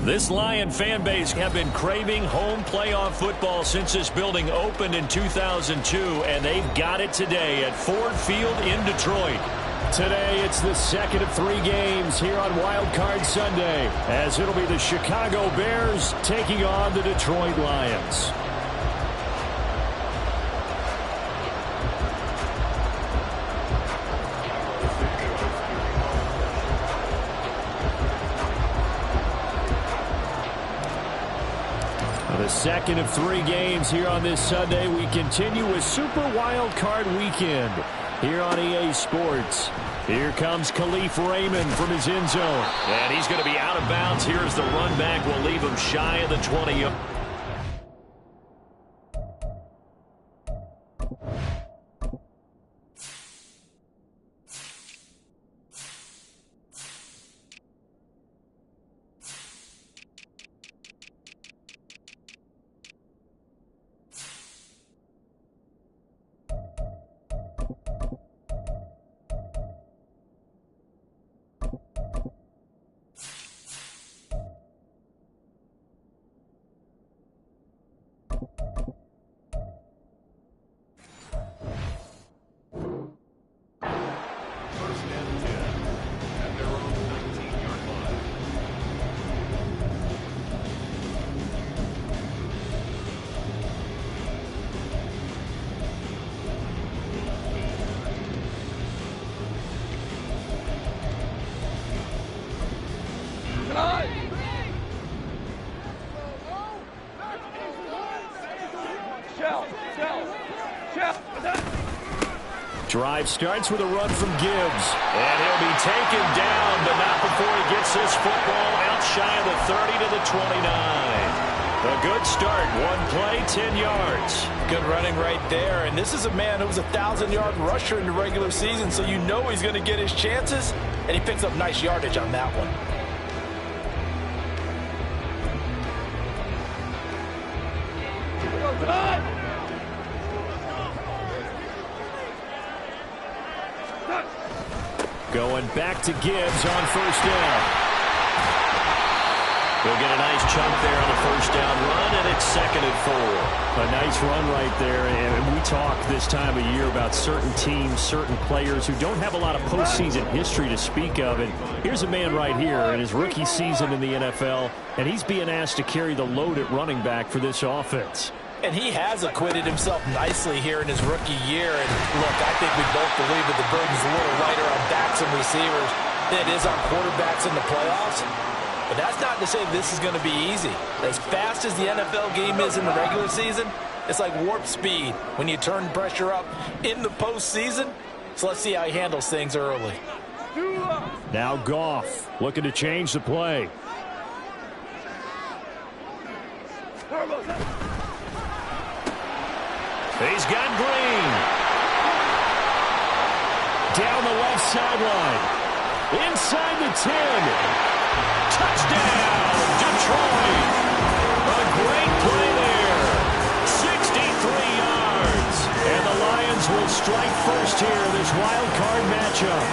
This Lion fan base have been craving home playoff football since this building opened in 2002, and they've got it today at Ford Field in Detroit. Today, it's the second of 3 games here on Wild Card Sunday, as it'll be the Chicago Bears taking on the Detroit Lions. The second of 3 games here on this Sunday. We continue with Super Wild Card Weekend here on EA Sports. Here comes Khalif Raymond from his end zone. And he's going to be out of bounds. Here's the run back. Will leave him shy of the 20. Drive starts with a run from Gibbs. And he'll be taken down, but not before he gets this football out shy of the 30 to the 29. A good start. 1 play, 10 yards. Good running right there. And this is a man who was a 1,000-yard rusher in the regular season, so you know he's going to get his chances. And he picks up nice yardage on that one. Going back to Gibbs on first down. He'll get a nice chunk there on the first down run, and it's 2nd and 4. A nice run right there, and we talk this time of year about certain teams, certain players who don't have a lot of postseason history to speak of. And here's a man right here in his rookie season in the NFL, and he's being asked to carry the load at running back for this offense. And he has acquitted himself nicely here in his rookie year. And look, I think we both believe that the burden's a little lighter on backs and receivers than it is on quarterbacks in the playoffs. But that's not to say this is going to be easy. As fast as the NFL game is in the regular season, it's like warp speed when you turn pressure up in the postseason. So let's see how he handles things early. Now Goff looking to change the play. He's got Green. Down the left sideline. Inside the 10. Touchdown, Detroit. A great play there. 63 yards. And the Lions will strike first here in this wild card matchup.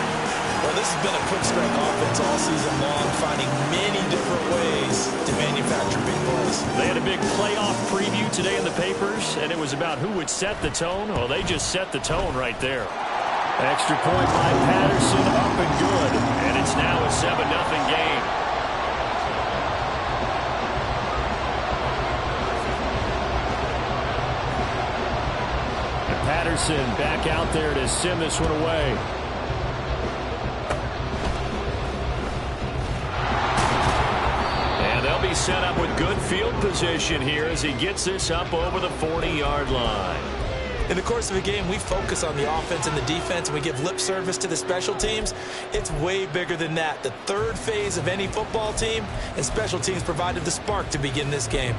Well, this has been a quick strike offense all season long, finding many different ways to manufacture big plays. They had a big playoff preview today in the papers, and it was about who would set the tone. Well, they just set the tone right there. Extra point by Patterson, up and good. And it's now a 7-0 game. And Patterson back out there to send this one away. Be set up with good field position here as he gets this up over the 40-yard line. In the course of a game, we focus on the offense and the defense, and we give lip service to the special teams. It's way bigger than that. The third phase of any football team, and special teams provided the spark to begin this game.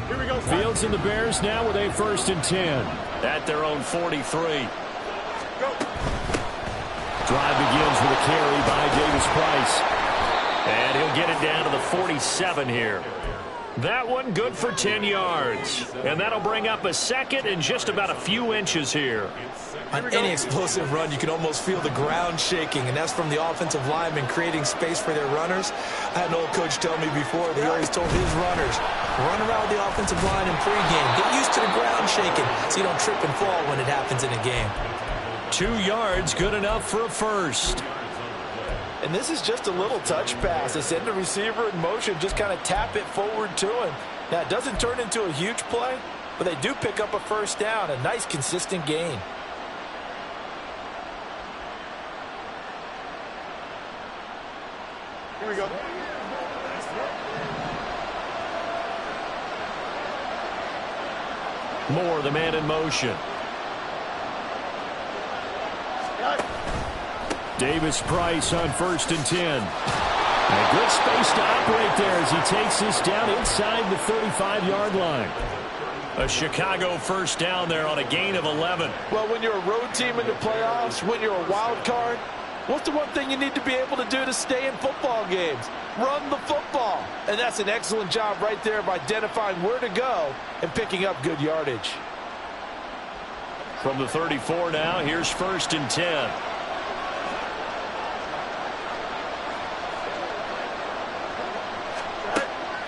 Here we go. Fields and the Bears now with a 1st and 10 at their own 43. Drive begins with a carry by Davis Price. And he'll get it down to the 47 here. That one good for 10 yards. And that'll bring up a second and just about a few inches here. On any explosive run, you can almost feel the ground shaking, and that's from the offensive linemen creating space for their runners. I had an old coach tell me before, they always told his runners, run around the offensive line in pregame. Get used to the ground shaking so you don't trip and fall when it happens in a game. 2 yards, good enough for a first. And this is just a little touch pass. They send the receiver in motion, just kind of tap it forward to him. Now, it doesn't turn into a huge play, but they do pick up a first down, a nice, consistent gain. Here we go. Moore, the man in motion. Davis-Price on 1st and 10. And good space to operate there as he takes this down inside the 35-yard line. A Chicago first down there on a gain of 11. Well, when you're a road team in the playoffs, when you're a wild card, what's the one thing you need to be able to do to stay in football games? Run the football. And that's an excellent job right there of identifying where to go and picking up good yardage. From the 34 now, here's 1st and 10.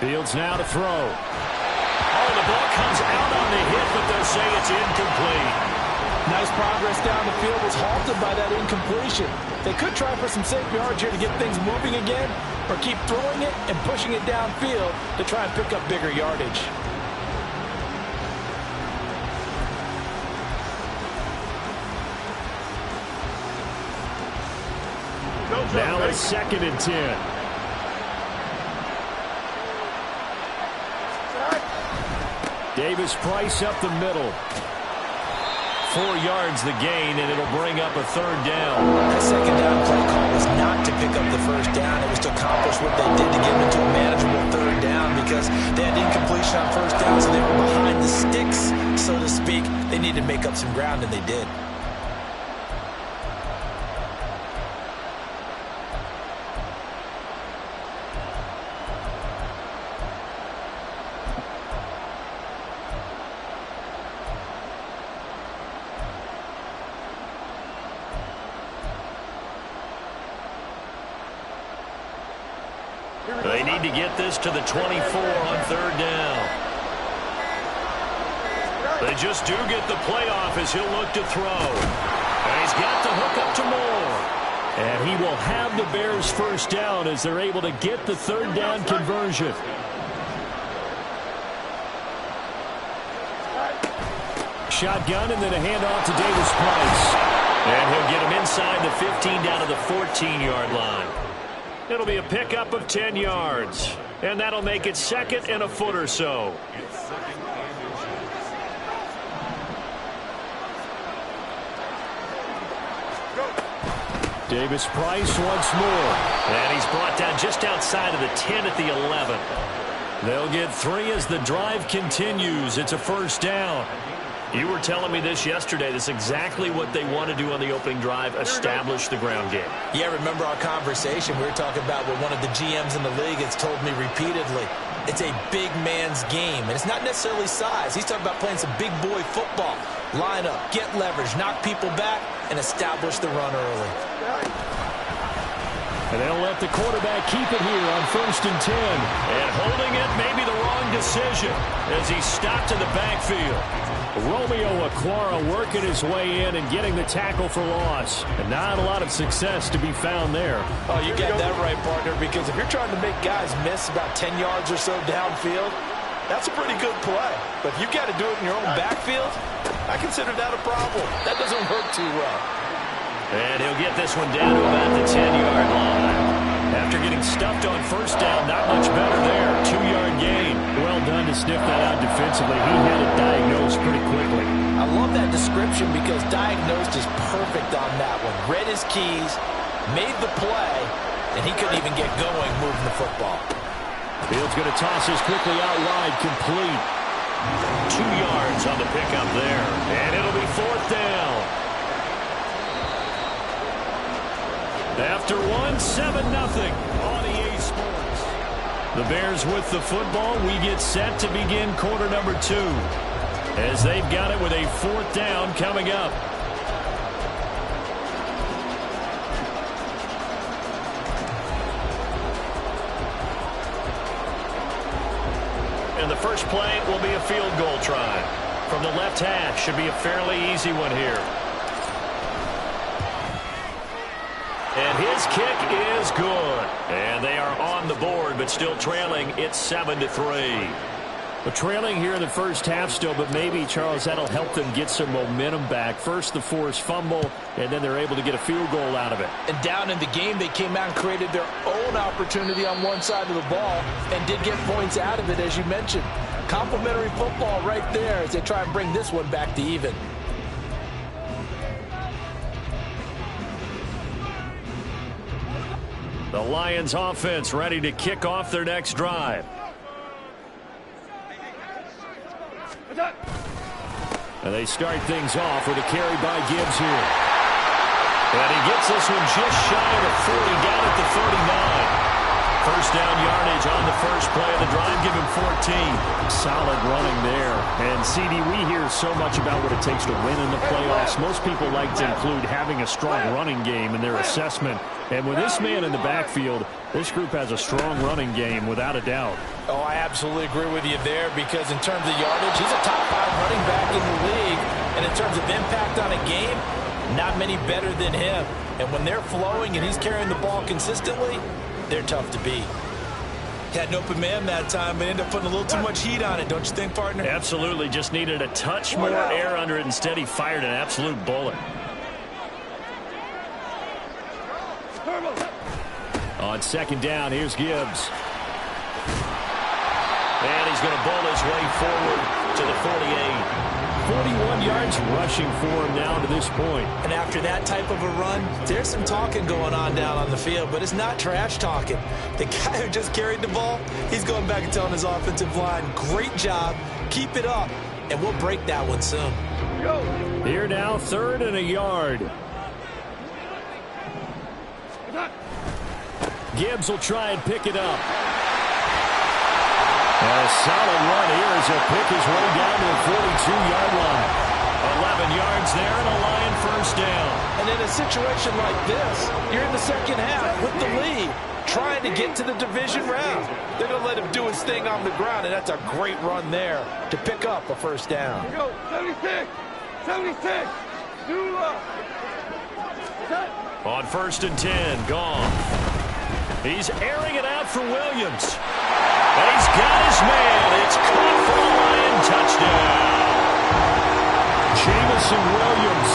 Fields now to throw. Oh, the ball comes out on the hit, but they'll say it's incomplete. Nice progress down the field was halted by that incompletion. They could try for some safe yards here to get things moving again, or keep throwing it and pushing it downfield to try and pick up bigger yardage. Now it's 2nd and 10. Davis-Price up the middle. 4 yards the gain, and it'll bring up a 3rd down. That 2nd down play call was not to pick up the 1st down. It was to accomplish what they did to get into a manageable 3rd down because they had incompletion on 1st down, so they were behind the sticks, so to speak. They needed to make up some ground, and they did. They need to get this to the 24 on 3rd down. They just do get the playoff as he'll look to throw. And he's got the hook up to Moore. And he will have the Bears first down as they're able to get the 3rd down conversion. Shotgun and then a handoff to Davis-Price. And he'll get him inside the 15 down to the 14-yard line. It'll be a pickup of 10 yards. And that'll make it 2nd and a foot or so. Davis-Price once more. And he's brought down just outside of the 10 at the 11. They'll get 3 as the drive continues. It's a first down. You were telling me this yesterday. This is exactly what they want to do on the opening drive, establish the ground game. Yeah, remember our conversation. We were talking about what one of the GMs in the league has told me repeatedly. It's a big man's game, and it's not necessarily size. He's talking about playing some big boy football. Line up, get leverage, knock people back, and establish the run early. And they'll let the quarterback keep it here on 1st and 10. And holding it may be the wrong decision as he's stopped in the backfield. Romeo Okwara working his way in and getting the tackle for loss. And not a lot of success to be found there. Oh, you got that right, partner, because if you're trying to make guys miss about 10 yards or so downfield, that's a pretty good play. But if you got to do it in your own backfield, I consider that a problem. That doesn't work too well. And he'll get this one down to about the 10-yard line. After getting stuffed on 1st down, not much better there. 2-yard gain. Well done to sniff that out defensively. He had it diagnosed pretty quickly. I love that description because diagnosed is perfect on that one. Read his keys, made the play, and he couldn't even get going moving the football. Fields going to toss this quickly out wide, complete. 2 yards on the pickup there. And it'll be 4th down. After 1, 7-0 on EA Sports. The Bears with the football. We get set to begin quarter number 2 as they've got it with a 4th down coming up. And the first play will be a field goal try. From the left hash, should be a fairly easy one here. And his kick is good. And they are on the board, but still trailing. It's 7-3. But trailing here in the first half still, but maybe, Charles, that'll help them get some momentum back. First, the forced fumble, and then they're able to get a field goal out of it. And down in the game, they came out and created their own opportunity on one side of the ball and did get points out of it, as you mentioned. Complimentary football right there as they try and bring this one back to even. The Lions offense ready to kick off their next drive. And they start things off with a carry by Gibbs here. And he gets this one just shy of the 40, down at the 39. First down yardage on the first play of the drive, give him 14. Solid running there. And, CD, we hear so much about what it takes to win in the playoffs. Most people like to include having a strong running game in their assessment. And with this man in the backfield, this group has a strong running game without a doubt. Oh, I absolutely agree with you there because in terms of yardage, he's a top 5 running back in the league. And in terms of impact on a game, not many better than him. And when they're flowing and he's carrying the ball consistently, they're tough to beat. Had an open man that time, but ended up putting a little too much heat on it, don't you think, partner? Absolutely. Just needed a touch more air under it. Instead, he fired an absolute bullet. On second down, here's Gibbs. And he's going to bowl his way forward to the 48. 41 yards rushing for him now to this point. And after that type of a run, there's some talking going on down on the field, but it's not trash talking. The guy who just carried the ball, he's going back and telling his offensive line, great job, keep it up, and we'll break that one soon. Here now, 3rd and a yard. Gibbs will try and pick it up. And a solid run here as he'll pick his way down to the 42-yard line. 11 yards there and a Lion first down. And in a situation like this, you're in the second half with the lead, trying to get to the division round. They're going to let him do his thing on the ground, and that's a great run there to pick up a first down. Here we go, 76, 76, new up. On 1st and 10, gone. He's airing it out for Williams. And he's got his man. It's caught for a Lion touchdown. Jamison Williams,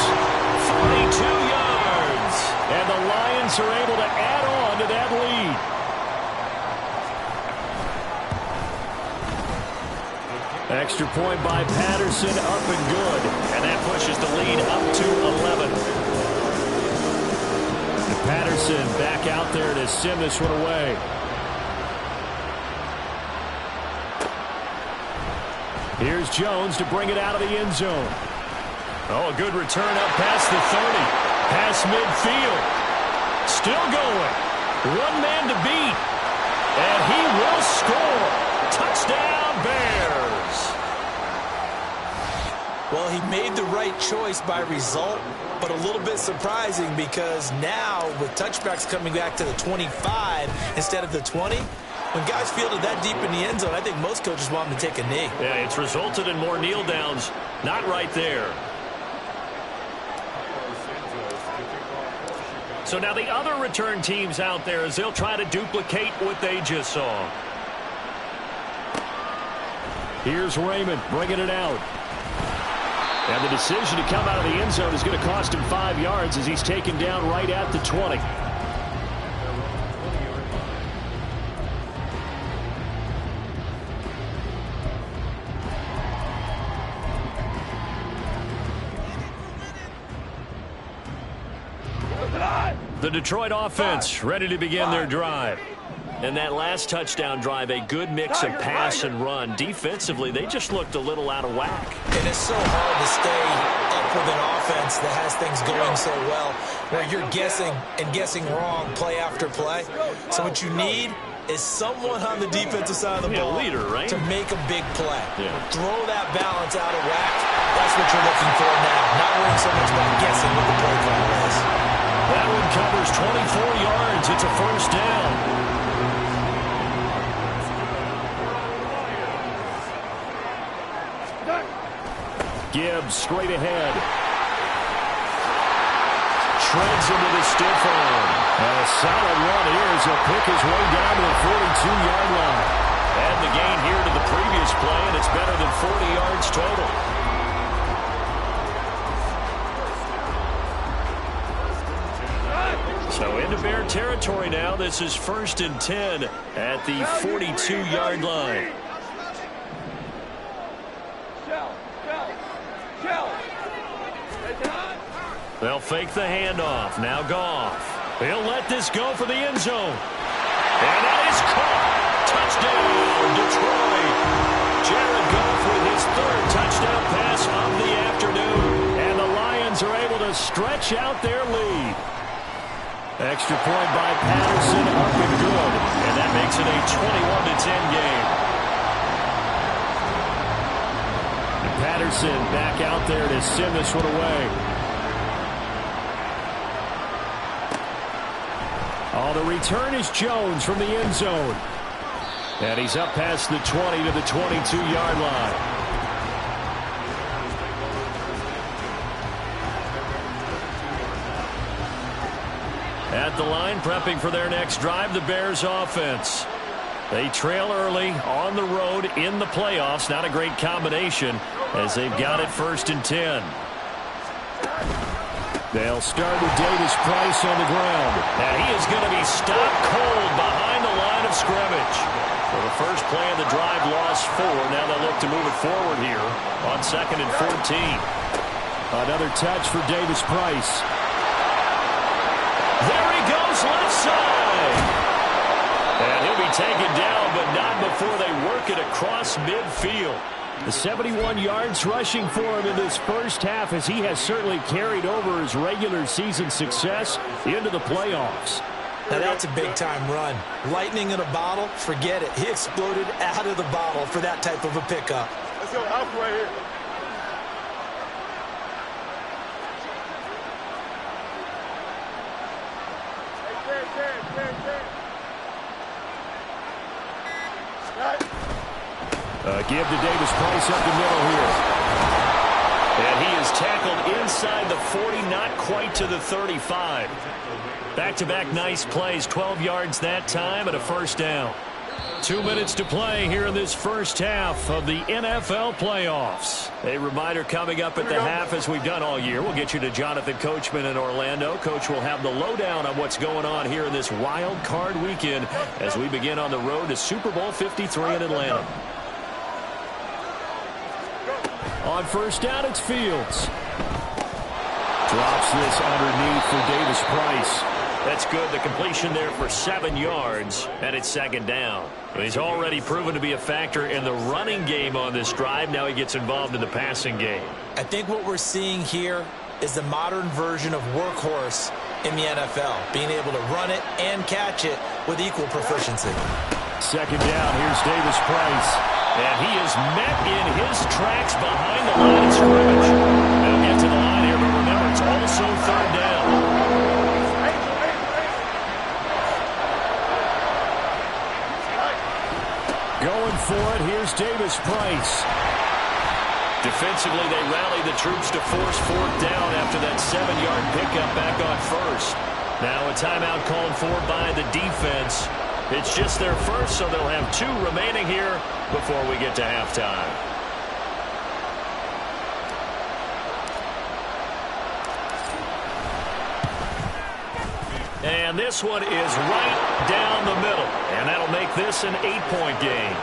42 yards. And the Lions are able to add on to that lead. Extra point by Patterson, up and good. And that pushes the lead up to 11. Patterson back out there to send this one away. Here's Jones to bring it out of the end zone. Oh, a good return up past the 30. Past midfield. Still going. One man to beat. And he will score. Touchdown, Bears. Well, he made the right choice by result, but a little bit surprising because now with touchbacks coming back to the 25 instead of the 20, when guys fielded that deep in the end zone, I think most coaches want them to take a knee. Yeah, it's resulted in more kneel downs. Not right there. So now the other return teams out there as they'll try to duplicate what they just saw. Here's Raymond bringing it out. And the decision to come out of the end zone is going to cost him 5 yards as he's taken down right at the 20. The Detroit offense ready to begin their drive. And that last touchdown drive, a good mix of pass and run. Defensively, they just looked a little out of whack. And it's so hard to stay up with an offense that has things going so well, where you're guessing and guessing wrong play after play. So what you need is someone on the defensive side of the ball leader, right? to make a big play. Yeah. Throw that balance out of whack. That's what you're looking for now. Not worrying so much about guessing what the play call is. That one covers 24 yards. It's a first down. Gibbs straight ahead. Treads into the stiff arm. And a solid run here as he'll pick his way down to the 42-yard line. And the gain here to the previous play, and it's better than 40 yards total. So into Bear territory now. This is 1st and 10 at the 42-yard line. They'll fake the handoff. Now Goff. He'll let this go for the end zone. And that is caught. Touchdown, Detroit. Jared Goff with his 3rd touchdown pass of the afternoon. And the Lions are able to stretch out their lead. Extra point by Patterson, up and good. And that makes it a 21-10 game. And Patterson back out there to send this one away. Oh, the return is Jones from the end zone. And he's up past the 20 to the 22-yard line. At the line, prepping for their next drive, the Bears offense. They trail early on the road in the playoffs. Not a great combination as they've got it 1st and 10. They'll start with Davis Price on the ground. And he is going to be stopped cold behind the line of scrimmage. So the first play of the drive lost 4. Now they'll look to move it forward here on 2nd and 14. Another touch for Davis Price. There he goes, left side. And he'll be taken down, but not before they work it across midfield. The 71 yards rushing for him in this first half, as he has certainly carried over his regular season success into the playoffs. Now that's a big-time run. Lightning in a bottle, forget it. He exploded out of the bottle for that type of a pickup. Let's go out right here. Give to Davis Price up the middle here. And he is tackled inside the 40, not quite to the 35. Back-to-back nice plays, 12 yards that time and a first down. 2 minutes to play here in this first half of the NFL playoffs. A reminder coming up at the half, as we've done all year. We'll get you to Jonathan Coachman in Orlando. Coach will have the lowdown on what's going on here in this wild card weekend as we begin on the road to Super Bowl 53 in Atlanta. On first down, it's Fields. Drops this underneath for Davis Price. That's good. The completion there for 7 yards, and it's 2nd down. He's already proven to be a factor in the running game on this drive. Now he gets involved in the passing game. I think what we're seeing here is the modern version of workhorse in the NFL, being able to run it and catch it with equal proficiency. 2nd down, here's Davis Price. And he is met in his tracks behind the line of scrimmage. They'll get to the line here, but remember, it's also 3rd down. Going for it, here's Davis Price. Defensively, they rally the troops to force 4th down after that 7-yard pickup back on 1st. Now a timeout called for by the defense. It's just their first, so they'll have 2 remaining here before we get to halftime. And this one is right down the middle. And that'll make this an 8-point game.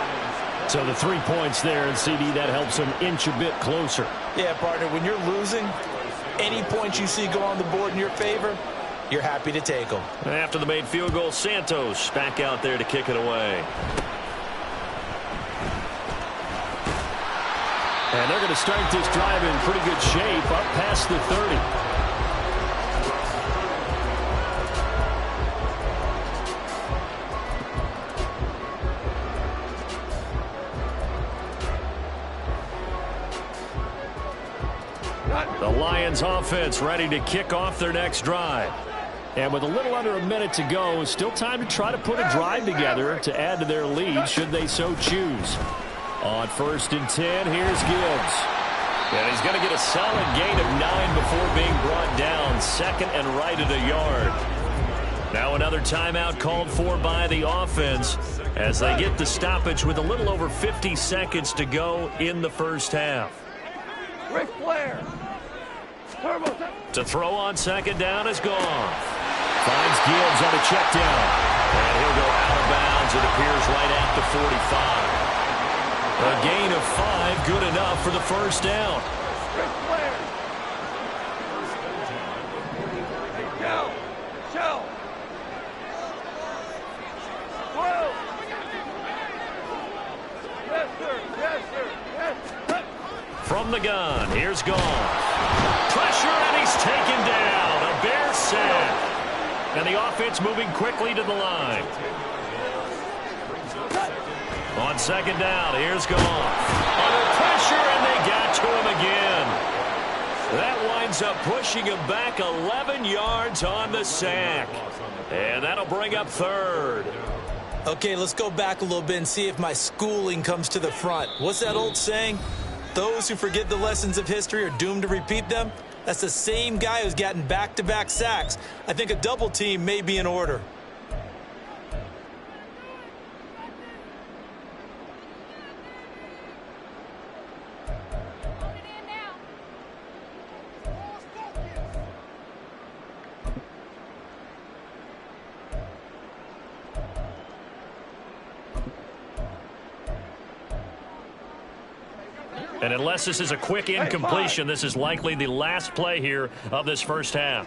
So the 3 points there, and CD, that helps them inch a bit closer. Yeah, partner, when you're losing, any points you see go on the board in your favor, you're happy to take them. After the made field goal, Santos back out there to kick it away. And they're going to start this drive in pretty good shape, up past the 30. The Lions offense ready to kick off their next drive. And with a little under a minute to go, still time to try to put a drive together to add to their lead should they so choose. On 1st and 10, here's Gibbs. And he's going to get a solid gain of 9 before being brought down. 2nd and right at a yard. Now another timeout called for by the offense as they get the stoppage with a little over 50 seconds to go in the first half. Ric Flair. To throw on 2nd down is Goff. Finds Gibbs on a check down. And he'll go out of bounds. It appears right at the 45. A gain of 5, good enough for the first down. Ric Flair. Shell. Whoa. Yes, sir. Yes. From the gun, here's Goff. Pressure, and he's taken down. A Bear sack. And the offense moving quickly to the line. On 2nd down, here's Goff. Under pressure, and they got to him again. That winds up pushing him back 11 yards on the sack. And that'll bring up 3rd. Okay, let's go back a little bit and see if my schooling comes to the front. What's that old saying? Those who forget the lessons of history are doomed to repeat them. That's the same guy who's gotten back-to-back sacks. I think a double team may be in order. And unless this is a quick incompletion, this is likely the last play here of this first half.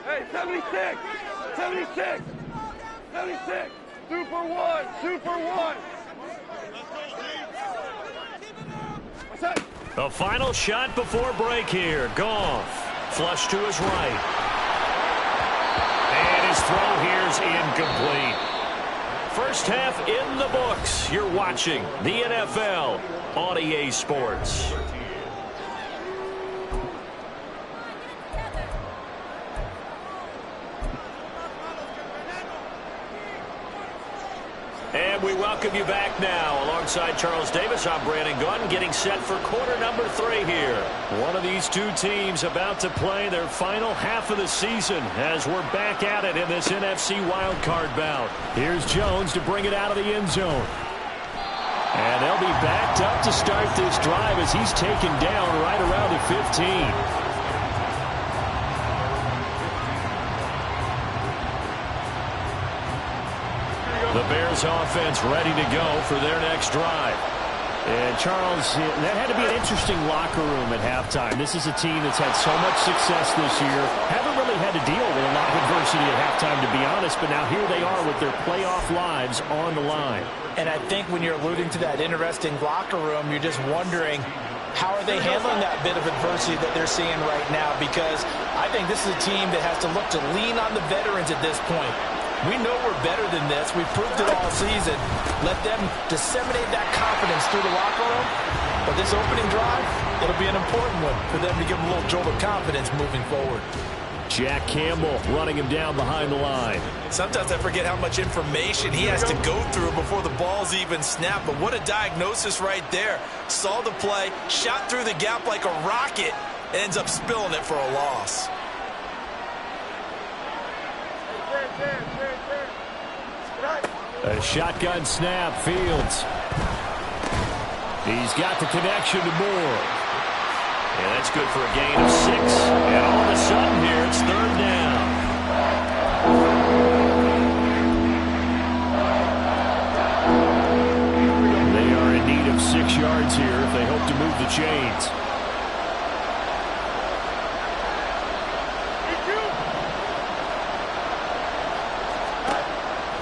Hey, 76. Super one. What's that? The final shot before break here. Goff. Flush to his right. And his throw here's incomplete. First half in the books. You're watching the NFL on EA Sports. And we welcome you back now. Alongside Charles Davis, I'm Brandon Gunn, getting set for quarter number 3 here. One of these two teams about to play their final half of the season as we're back at it in this NFC wildcard bout. Here's Jones to bring it out of the end zone. And they'll be backed up to start this drive as he's taken down right around the 15. The Bears offense ready to go for their next drive. And Charles, that had to be an interesting locker room at halftime. This is a team that's had so much success this year. Haven't really had to deal with a lot of adversity at halftime, to be honest. But now here they are with their playoff lives on the line. And I think when you're alluding to that interesting locker room, you're just wondering, how are they handling that bit of adversity that they're seeing right now? Because I think this is a team that has to look to lean on the veterans at this point. We know we're better than this. We've proved it all season. Let them disseminate that confidence through the locker room. But this opening drive, it'll be an important one for them to give them a little jolt of confidence moving forward. Jack Campbell running him down behind the line. Sometimes I forget how much information he has to go through before the ball's even snapped. But what a diagnosis right there. Saw the play, shot through the gap like a rocket, ends up spilling it for a loss. A shotgun snap, Fields. He's got the connection to Moore. And that's good for a gain of 6. And all of a sudden here, it's 3rd down. They are in need of 6 yards here if they hope to move the chains.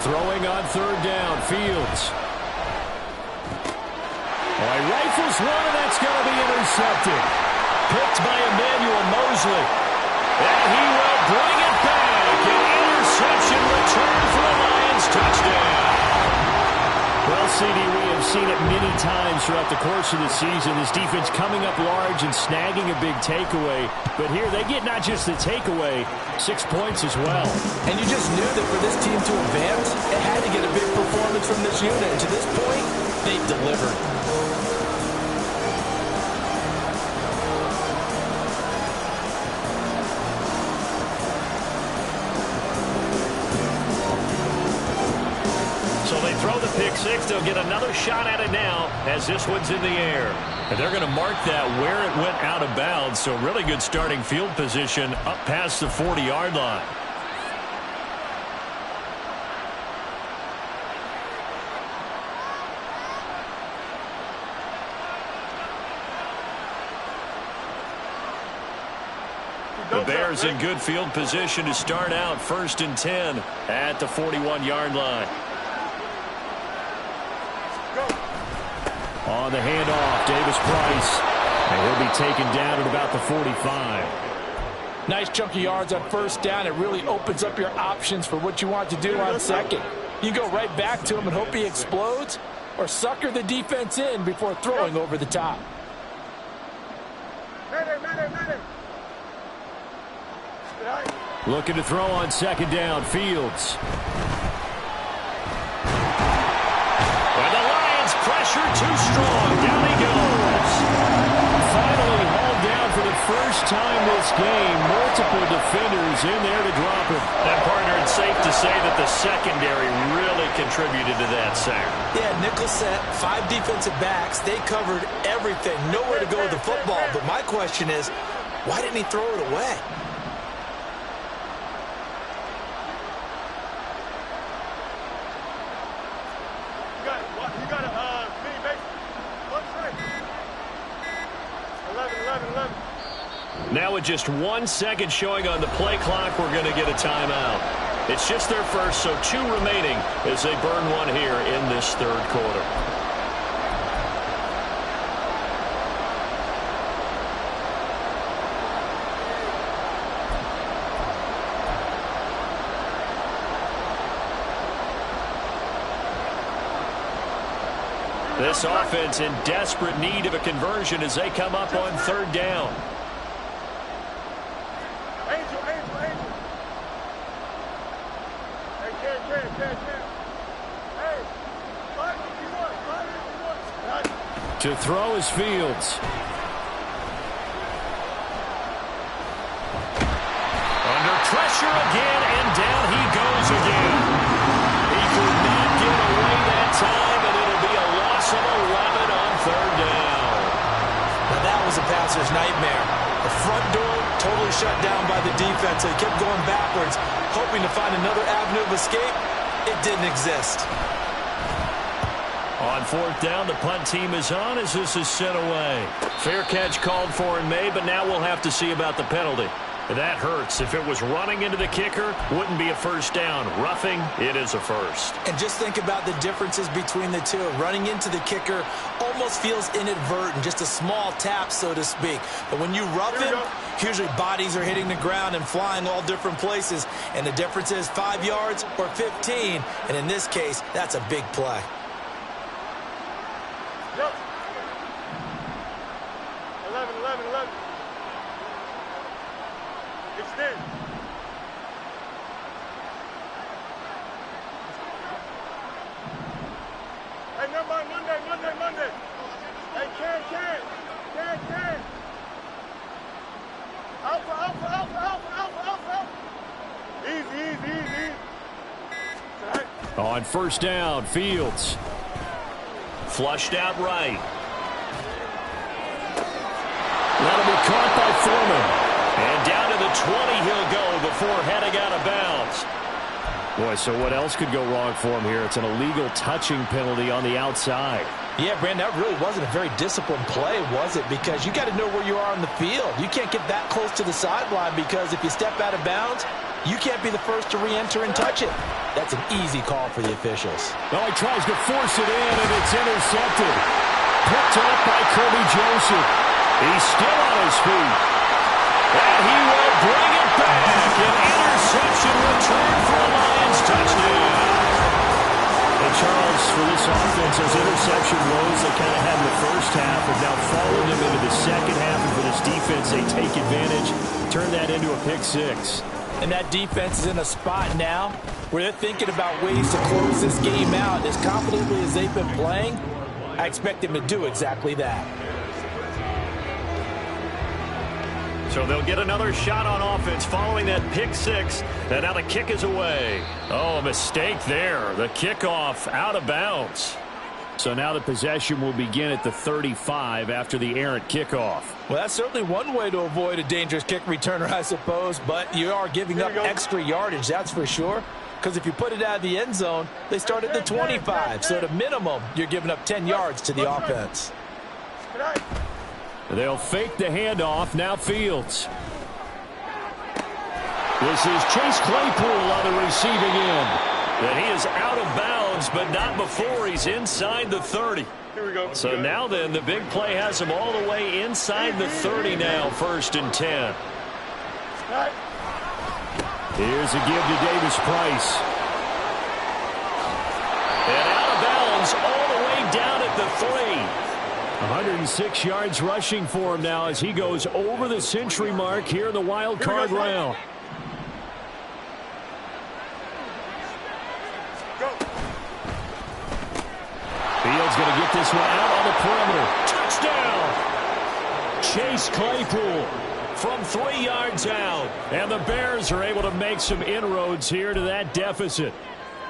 Throwing on 3rd down, Fields. He rifles one, and that's going to be intercepted. Picked by Emmanuel Mosley. And he will bring it back. An interception return for the Lions touchdown. Well, Well, CD, we have seen it many times throughout the course of the season. This defense coming up large and snagging a big takeaway. But here they get not just the takeaway, 6 points as well. And you just knew that for this team to advance, it had to get a big performance from this unit. And to this point, they've delivered. Throw the pick six. They'll get another shot at it now as this one's in the air. And they're going to mark that where it went out of bounds. So really good starting field position up past the 40-yard line. The Bears in good field position to start out 1st and 10 at the 41-yard line. On the handoff, Davis Price. And he'll be taken down at about the 45. Nice chunk of yards on 1st down. It really opens up your options for what you want to do on 2nd. You go right back to him and hope he explodes, or sucker the defense in before throwing over the top. Looking to throw on 2nd down, Fields. Pressure too strong. Down he goes. Finally hauled down for the first time this game. Multiple defenders in there to drop him. And partner, it's safe to say that the secondary really contributed to that sack. Yeah, nickel set, 5 defensive backs. They covered everything. Nowhere to go with the football. But my question is, why didn't he throw it away? Now with just 1 second showing on the play clock, we're going to get a timeout. It's just their first, so 2 remaining as they burn one here in this 3rd quarter. This offense in desperate need of a conversion as they come up on 3rd down. To throw is Fields. Under pressure again, and down he goes again. He could not get away that time, and it'll be a loss of 11 on 3rd down. Now that was a passer's nightmare. The front door totally shut down by the defense. They kept going backwards, hoping to find another avenue of escape. It didn't exist. On 4th down, the punt team is on as this is sent away. Fair catch called for and made, but now we'll have to see about the penalty. That hurts. If it was running into the kicker, wouldn't be a 1st down. Roughing, it is a 1st. And just think about the differences between the two. Running into the kicker almost feels inadvertent, just a small tap, so to speak. But when you rough him, usually bodies are hitting the ground and flying all different places. And the difference is 5 yards or 15. And in this case, that's a big play. 11. Extend. Hey, number Monday. Hey, can. Alpha. Easy. On 1st down, Fields. Flushed out right. That'll be caught by Foreman. And down to the 20 he'll go before heading out of bounds. Boy, so what else could go wrong for him here? It's an illegal touching penalty on the outside. Yeah, Brandon, that really wasn't a very disciplined play, was it? Because you got to know where you are on the field. You can't get that close to the sideline because if you step out of bounds, you can't be the first to re-enter and touch it. That's an easy call for the officials. Oh, he tries to force it in, and it's intercepted. Picked up by Kirby Joseph. He's still on his feet. And he will bring it back. An interception return for a Lions touchdown. And Charles, for this offense. Those interception woes they kind of had in the first half have now followed them into the second half. And for this defense, they take advantage, turn that into a pick six. And that defense is in a spot now where they're thinking about ways to close this game out. As confidently as they've been playing, I expect them to do exactly that. So they'll get another shot on offense following that pick six. And now the kick is away. Oh, a mistake there. The kickoff out of bounds. So now the possession will begin at the 35 after the errant kickoff. Well, that's certainly one way to avoid a dangerous kick returner, I suppose. But you are giving up extra yardage, that's for sure. Because if you put it out of the end zone, they start at the 25. So at a minimum, you're giving up 10 yards to the offense. They'll fake the handoff. Now Fields. This is Chase Claypool on the receiving end. And he is out of bounds, but not before he's inside the 30. Here we go. So now then, the big play has him all the way inside the 30 now, 1st and 10. Here's a give to Davis Price. And out of bounds all the way down at the 3. 106 yards rushing for him now as he goes over the century mark here in the wild card round. Fields going to get this one out on the perimeter. Touchdown! Chase Claypool from 3 yards out. And the Bears are able to make some inroads here to that deficit.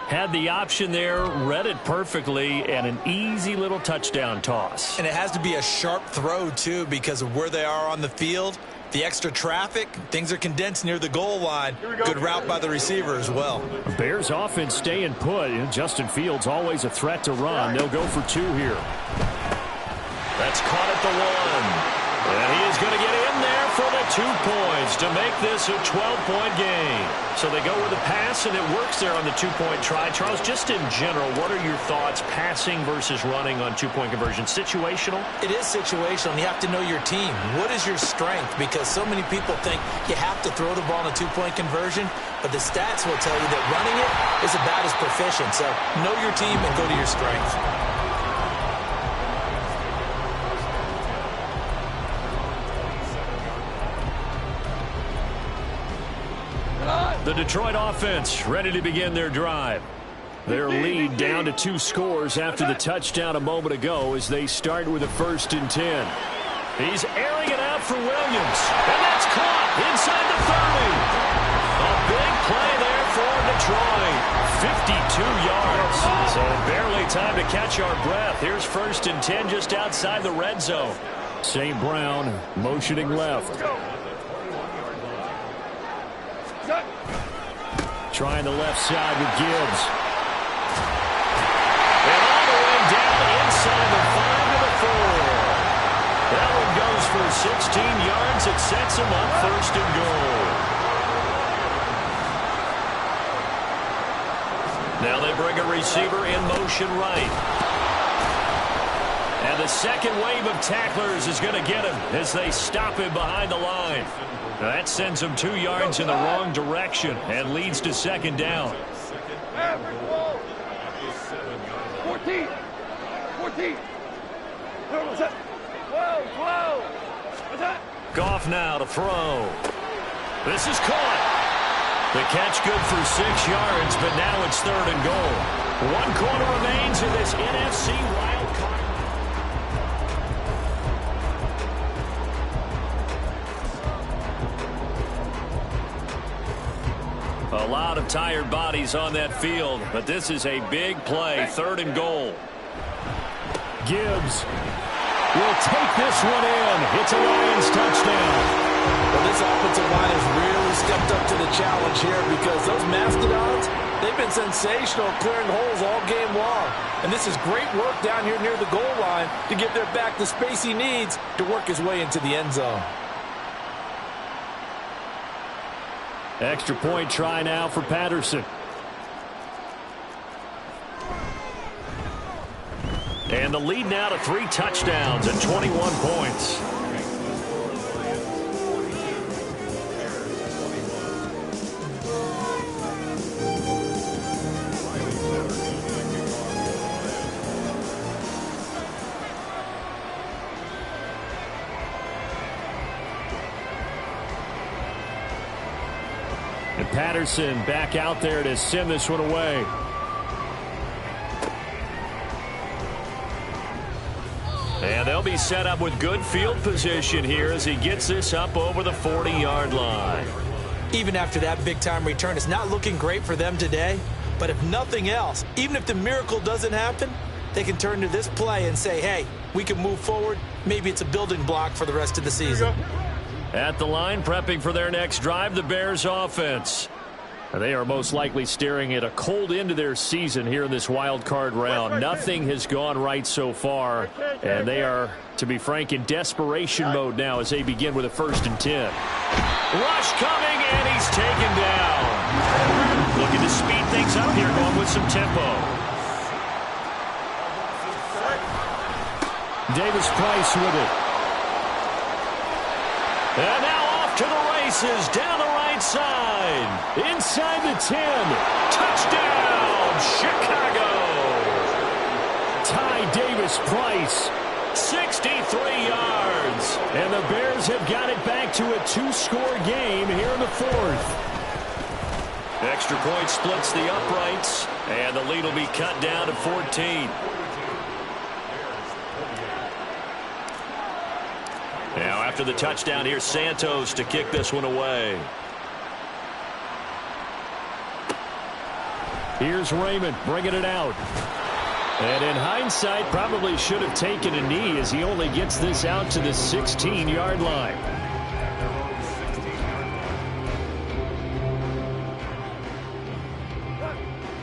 Had the option there, read it perfectly, and an easy little touchdown toss. And it has to be a sharp throw, too, because of where they are on the field. The extra traffic, things are condensed near the goal line. Good route by the receiver as well. Bears offense staying put. Justin Fields always a threat to run. They'll go for 2 here. That's caught at the 1. And he is going to get in there for the 2 points to make this a 12-point game. So they go with a pass, and it works there on the 2-point try. Charles, just in general, what are your thoughts passing versus running on 2-point conversion? Situational? It is situational, and you have to know your team. What is your strength? Because so many people think you have to throw the ball in a 2-point conversion, but the stats will tell you that running it is about as proficient. So know your team and go to your strength. The Detroit offense ready to begin their drive. Their lead down to 2 scores after the touchdown a moment ago as they start with a 1st and 10. He's airing it out for Williams. And that's caught inside the 30. A big play there for Detroit. 52 yards. So barely time to catch our breath. Here's 1st and 10 just outside the red zone. St. Brown motioning left. Trying the left side with Gibbs. And all the way down inside the 5 to the 4. That one goes for 16 yards. It sets him up 1st and goal. Now they bring a receiver in motion right. And the second wave of tacklers is going to get him as they stop him behind the line. That sends him 2 yards in the wrong direction and leads to 2nd down. 14. 14. 12. What's that? Goff now to throw. This is caught. The catch good for 6 yards, but now it's 3rd and goal. 1 quarter remains in this NFC wild card. A lot of tired bodies on that field, but this is a big play. 3rd and goal. Gibbs will take this one in. It's a Lions touchdown. Well, this offensive line has really stepped up to the challenge here because those Mastodons, they've been sensational clearing holes all game long. And this is great work down here near the goal line to give their back the space he needs to work his way into the end zone. Extra point try now for Patterson. And the lead now to 3 touchdowns and 21 points. Patterson back out there to send this one away. And they'll be set up with good field position here as he gets this up over the 40-yard line. Even after that big-time return, it's not looking great for them today. But if nothing else, even if the miracle doesn't happen, they can turn to this play and say, hey, we can move forward. Maybe it's a building block for the rest of the season. At the line, prepping for their next drive, the Bears offense. They are most likely staring at a cold end to their season here in this wild card round. Nothing has gone right so far, and they are, to be frank, in desperation mode now as they begin with a 1st and 10. Rush coming, and he's taken down. Looking to speed things up here, going with some tempo. Davis Price with it. And now off to the races, down the right side. Inside the 10. Touchdown, Chicago. Ty Davis Price, 63 yards. And the Bears have got it back to a 2-score game here in the 4th. Extra point splits the uprights, and the lead will be cut down to 14. Now after the touchdown, here's Santos to kick this one away. Here's Raymond bringing it out. And in hindsight, probably should have taken a knee as he only gets this out to the 16-yard line.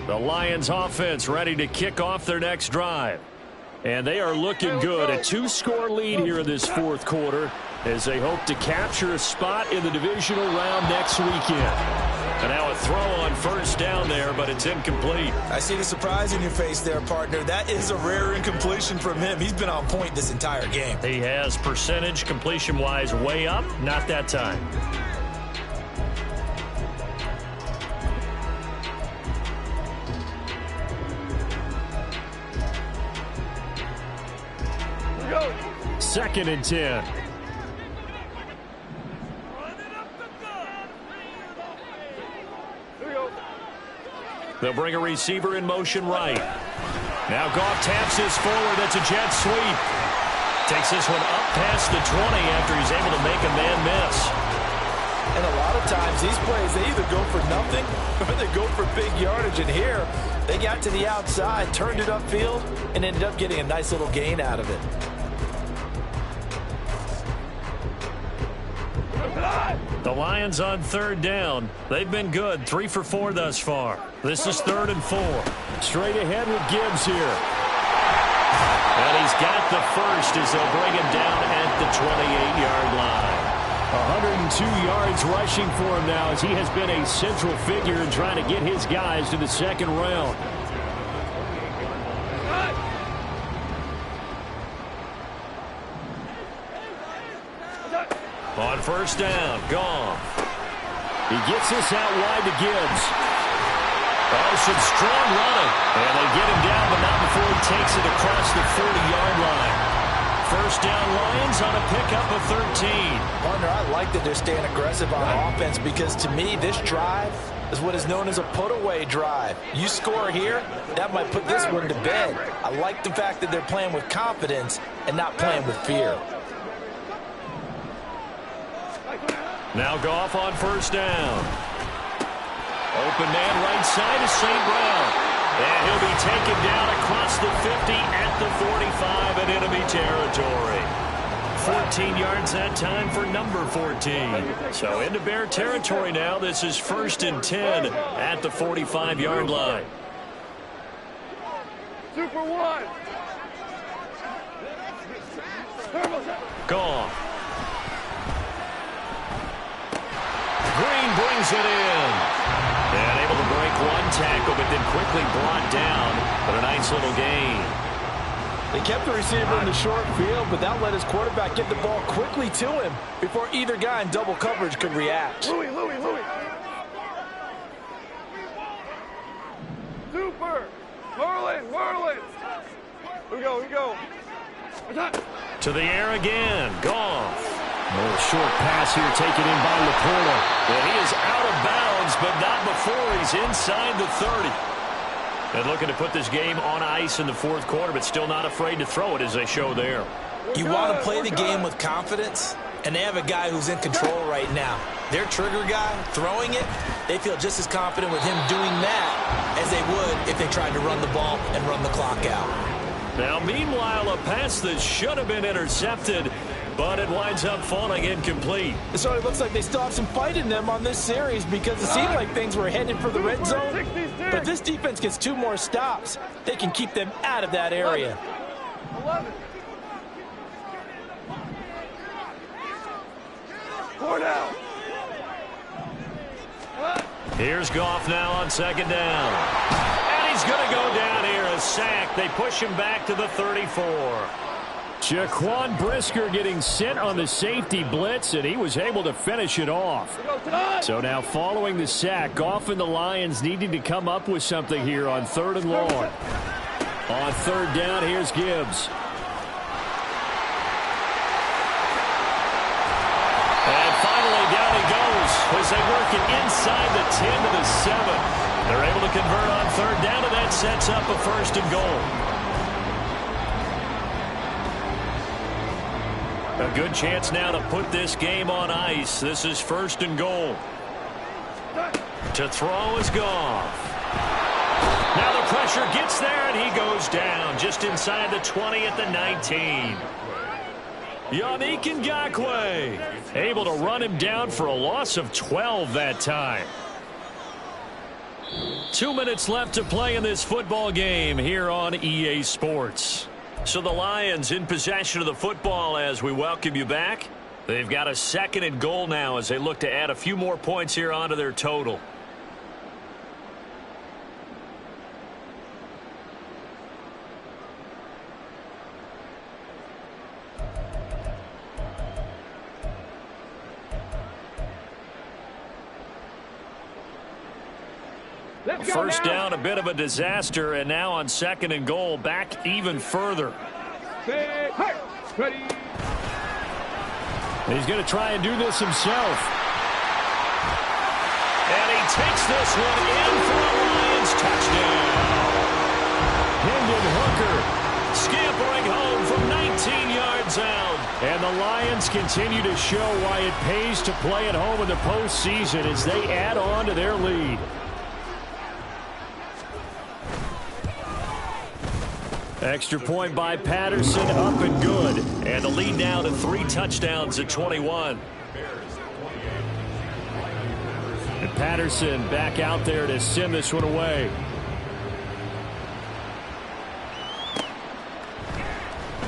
The Lions offense ready to kick off their next drive. And they are looking good. A 2-score lead here in this 4th quarter as they hope to capture a spot in the divisional round next weekend. And now a throw on 1st down there, but it's incomplete. I see the surprise in your face there, partner. That is a rare incompletion from him. He's been on point this entire game. He has percentage completion-wise way up. Not that time. Second and 10. They'll bring a receiver in motion right. Now Goff taps this forward. That's a jet sweep. Takes this one up past the 20 after he's able to make a man miss. And a lot of times these plays, they either go for nothing or they go for big yardage. And here, they got to the outside, turned it upfield, and ended up getting a nice little gain out of it. The Lions on 3rd down. They've been good, 3 for 4 thus far. This is 3rd and 4. Straight ahead with Gibbs here. And he's got the first as they'll bring him down at the 28-yard line. 102 yards rushing for him now as he has been a central figure in trying to get his guys to the 2nd round. On 1st down, Goff. He gets this out wide to Gibbs. Oh, some strong running. And they get him down, but not before he takes it across the 40-yard line. 1st down, Lions on a pickup of 13. Partner, I like that they're staying aggressive on offense because to me, this drive is what is known as a put-away drive. You score here, that might put this one to bed. I like the fact that they're playing with confidence and not playing with fear. Now Goff on 1st down. Open man right side is St. Brown. And he'll be taken down across the 50 at the 45 in enemy territory. 14 yards that time for number 14. So into Bear territory now. This is 1st and 10 at the 45-yard line. Super 1. Goff. Green brings it in. And able to break one tackle, but then quickly brought down. But a nice little gain. They kept the receiver in the short field, but that let his quarterback get the ball quickly to him before either guy in double coverage could react. Louis. Super. Merlin. Here we go. To the air again. Goff. A short pass here taken in by Laporta. And he is out of bounds but not before he's inside the 30. And looking to put this game on ice in the fourth quarter, but still not afraid to throw it as they show there. You want to play the game with confidence, and they have a guy who's in control right now. Their trigger guy, throwing it, they feel just as confident with him doing that as they would if they tried to run the ball and run the clock out. Now, meanwhile, a pass that should have been intercepted, but it winds up falling incomplete. So it looks like they still have some fight in them on this series because it seemed like things were headed for the red zone. But this defense gets 2 more stops. They can keep them out of that area. 11. 4 down. Here's Goff now on second down. And he's going to go down here, a sack. They push him back to the 34. Jaquan Brisker getting sent on the safety blitz, and he was able to finish it off. So now following the sack, Goff and the Lions needing to come up with something here on 3rd and long. On 3rd down, here's Gibbs. And finally down he goes as they work it inside the 10 to the 7. They're able to convert on 3rd down, and that sets up a 1st and goal. A good chance now to put this game on ice. This is 1st and goal. To throw is Goff. Now the pressure gets there, and he goes down just inside the 20 at the 19. Yannick Ngakoue able to run him down for a loss of 12 that time. 2 minutes left to play in this football game here on EA Sports. So the Lions in possession of the football as we welcome you back. They've got a 2nd and goal now as they look to add a few more points here onto their total. First down, a bit of a disaster, and now on 2nd and goal, back even further. Ready. He's going to try and do this himself. And he takes this one in for a Lions touchdown. Hendon Hooker scampering home from 19 yards out. And the Lions continue to show why it pays to play at home in the postseason as they add on to their lead. Extra point by Patterson, up and good. And the lead now to 3 touchdowns at 21. And Patterson back out there to send this one away.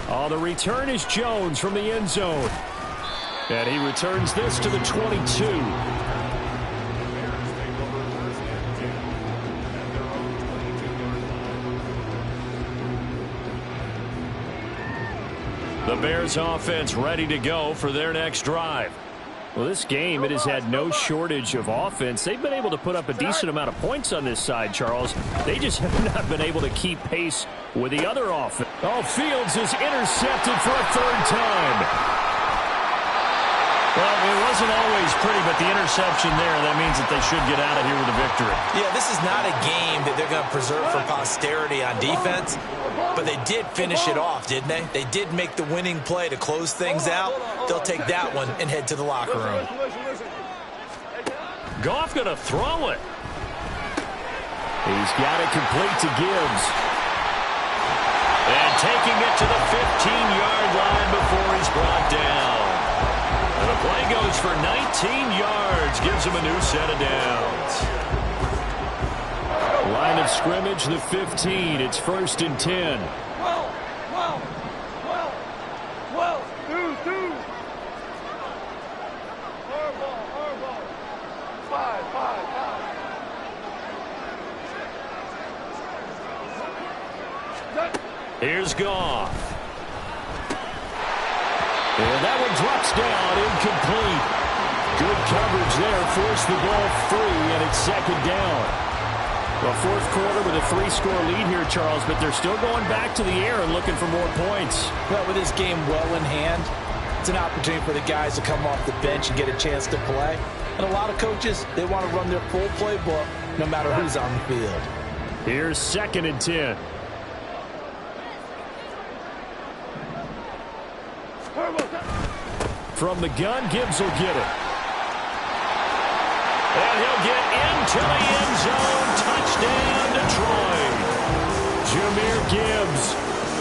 Oh, the return is Jones from the end zone. And he returns this to the 22. The Bears offense ready to go for their next drive. Well, this game, it has had no shortage of offense. They've been able to put up a decent amount of points on this side, Charles. They just have not been able to keep pace with the other offense. Oh, Fields is intercepted for a 3rd time. Well, it wasn't always pretty, but the interception there, that means that they should get out of here with a victory. Yeah, this is not a game that they're going to preserve for posterity on defense, but they did finish it off, didn't they? They did make the winning play to close things out. They'll take that one and head to the locker room. Goff going to throw it. He's got it complete to Gibbs. And taking it to the 15-yard line before he's brought down. And the play goes for 19 yards, gives him a new set of downs. Line of scrimmage, the 15. It's 1st and 10. 12. 2. Hardball. 5. Here's Goff. And that one drops down, incomplete. Good coverage there, forced the ball free, and it's 2nd down. Well, 4th quarter with a 3-score lead here, Charles, but they're still going back to the air and looking for more points. Well, with this game well in hand, it's an opportunity for the guys to come off the bench and get a chance to play. And a lot of coaches, they want to run their full playbook no matter who's on the field. Here's 2nd and 10. From the gun, Gibbs will get it. And he'll get into the end zone. Touchdown, Detroit. Jahmyr Gibbs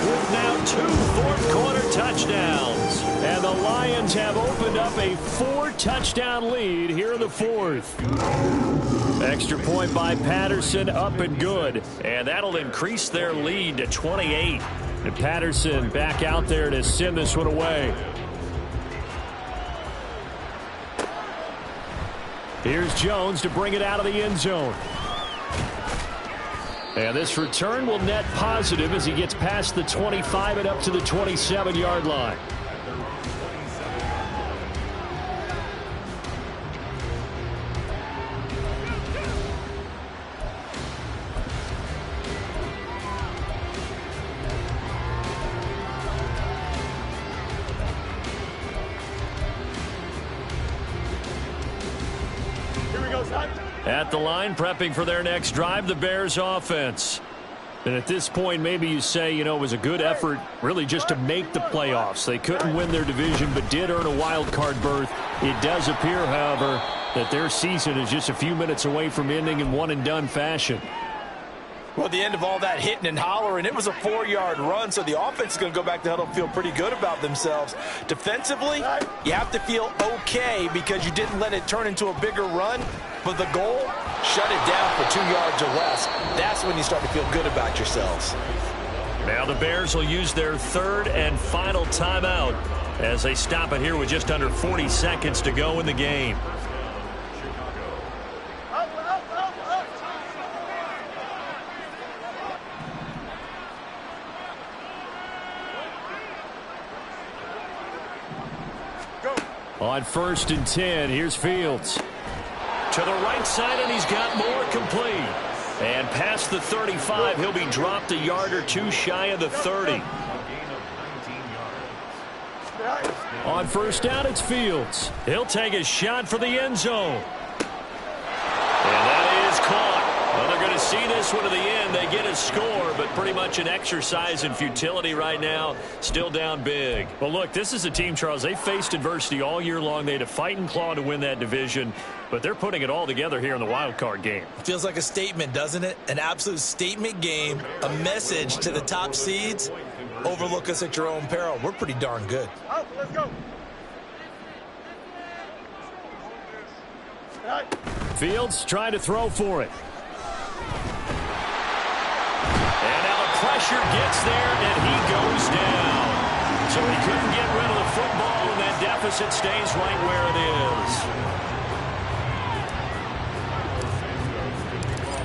with now 2 fourth-quarter touchdowns. And the Lions have opened up a 4-touchdown lead here in the 4th. Extra point by Patterson, up and good. And that'll increase their lead to 28. And Patterson back out there to send this one away. Here's Jones to bring it out of the end zone. And this return will net positive as he gets past the 25 and up to the 27-yard line. At the line, prepping for their next drive, the Bears offense. And at this point, maybe you say, you know, it was a good effort really just to make the playoffs. They couldn't win their division, but did earn a wild card berth. It does appear, however, that their season is just a few minutes away from ending in one-and-done fashion. Well, the end of all that hitting and hollering, it was a 4-yard run, so the offense is going to go back to huddle and feel pretty good about themselves. Defensively, you have to feel okay because you didn't let it turn into a bigger run, but the goal, shut it down for 2 yards or less. That's when you start to feel good about yourselves. Now the Bears will use their 3rd and final timeout as they stop it here with just under 40 seconds to go in the game. On 1st and 10, here's Fields. To the right side, and he's got more complete. And past the 35, he'll be dropped a yard or 2 shy of the 30. On 1st down, it's Fields. He'll take a shot for the end zone. And that is caught. Well, they're going to see this one to the end. They get a score, but pretty much an exercise in futility right now. Still down big. Well, look, this is a team, Charles. They faced adversity all year long. They had to fight and claw to win that division, but they're putting it all together here in the wild card game. Feels like a statement, doesn't it? An absolute statement game, a message to the top seeds. Overlook us at your own peril. We're pretty darn good. Out, let's go. Fields trying to throw for it. And now the pressure gets there, and he goes down. So he couldn't get rid of the football, and that deficit stays right where it is.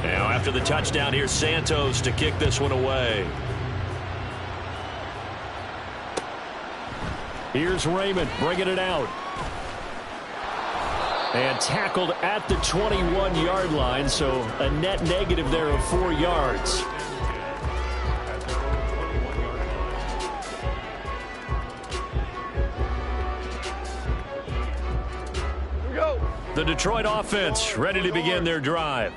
Now after the touchdown, here's Santos to kick this one away. Here's Raymond bringing it out. And tackled at the 21-yard line, so a net negative there of 4 yards. The Detroit offense ready to begin their drive.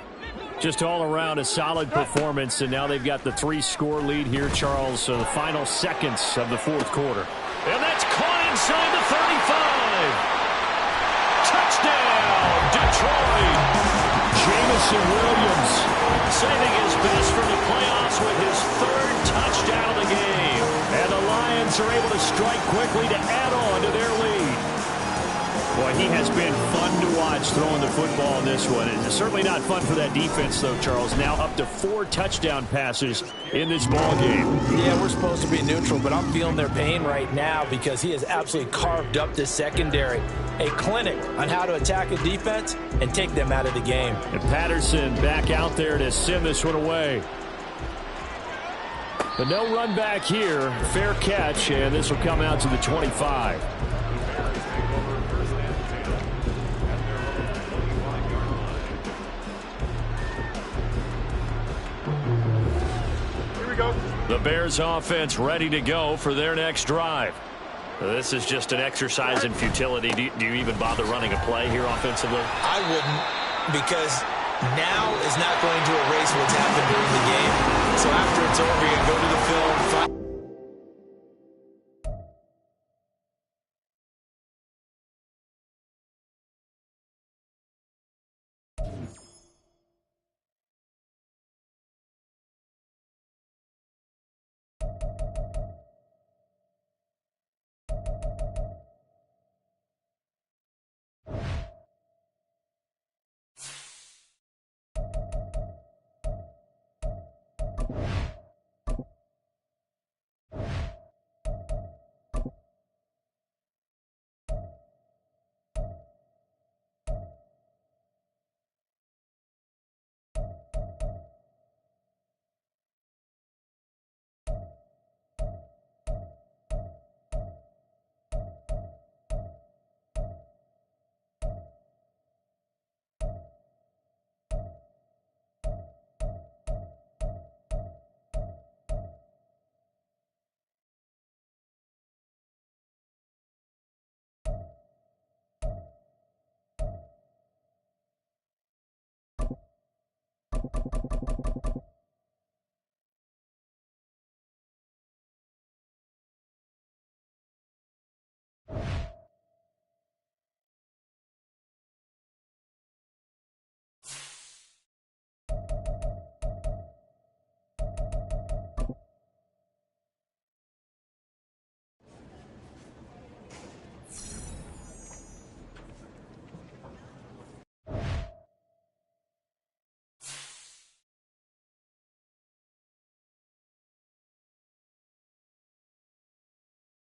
Just all around a solid performance, and now they've got the 3-score lead here, Charles, so the final seconds of the 4th quarter. And that's caught inside the 35. Touchdown, Detroit. Jameson Williams saving his best for the playoffs with his 3rd touchdown of the game. And the Lions are able to strike quickly to add on to their lead. Boy, he has been fun to watch throwing the football in this one. It's certainly not fun for that defense, though, Charles. Now up to 4 touchdown passes in this ball game. Yeah, we're supposed to be neutral, but I'm feeling their pain right now because he has absolutely carved up the secondary. A clinic on how to attack a defense and take them out of the game. And Patterson back out there to send this one away. But no run back here. Fair catch, and this will come out to the 25. Here we go. The Bears offense ready to go for their next drive. This is just an exercise in futility. Do you even bother running a play here offensively? I wouldn't, because now is not going to erase what's happened during the game. So after it's over, you go to the film.